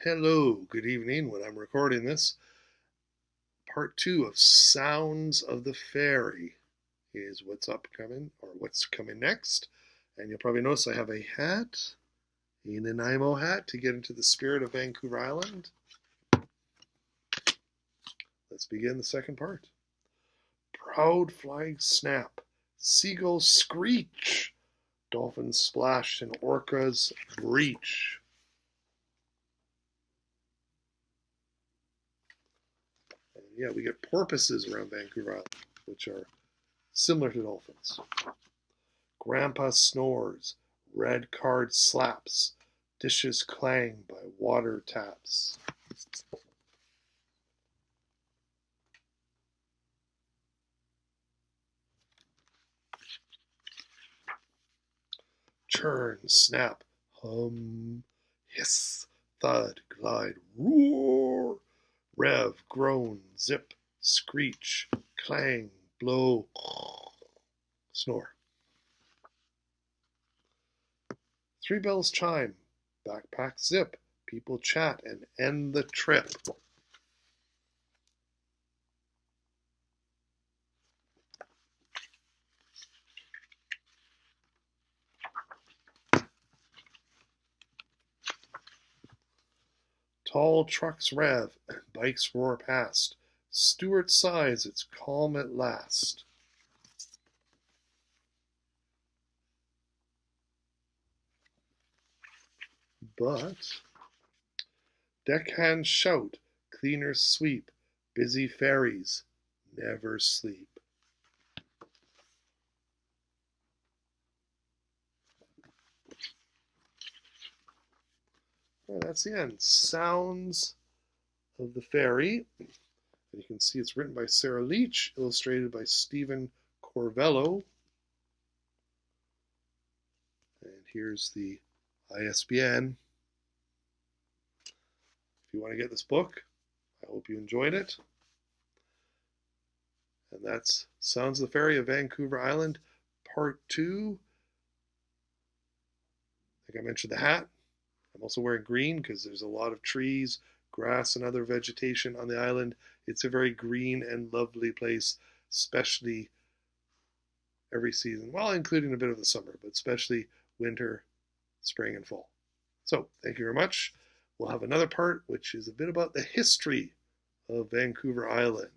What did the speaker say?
Hello, good evening. When I'm recording this, part two of Sounds of the Ferry is what's upcoming or what's coming next. And you'll probably notice I have a hat, a Nanaimo hat, to get into the spirit of Vancouver Island. Let's begin the second part. Proud flags snap, seagulls screech, dolphins splash, and orcas breach. Yeah, we get porpoises around Vancouver Island, which are similar to dolphins. Grandpa snores, red card slaps, dishes clang by water taps. Churn, snap, hum, hiss, thud, glide, roar, rev, groan, zip, screech, clang, blow, snore. Three bells chime, backpack zip, people chat and end the trip. Tall trucks rev, bikes roar past. Stewart sighs, it's calm at last. But deckhands shout, cleaners sweep, busy ferries never sleep. Well, that's the end. Sounds of the Ferry. And you can see it's written by Sarah Leach, illustrated by Stephen Corvelo. And here's the ISBN. If you want to get this book, I hope you enjoyed it. And that's Sounds of the Ferry of Vancouver Island, Part 2. I think I mentioned the hat. I'm also wearing green because there's a lot of trees, grass, and other vegetation on the island. It's a very green and lovely place, especially every season. Well, including a bit of the summer, but especially winter, spring, and fall. So, thank you very much. We'll have another part, which is a bit about the history of Vancouver Island.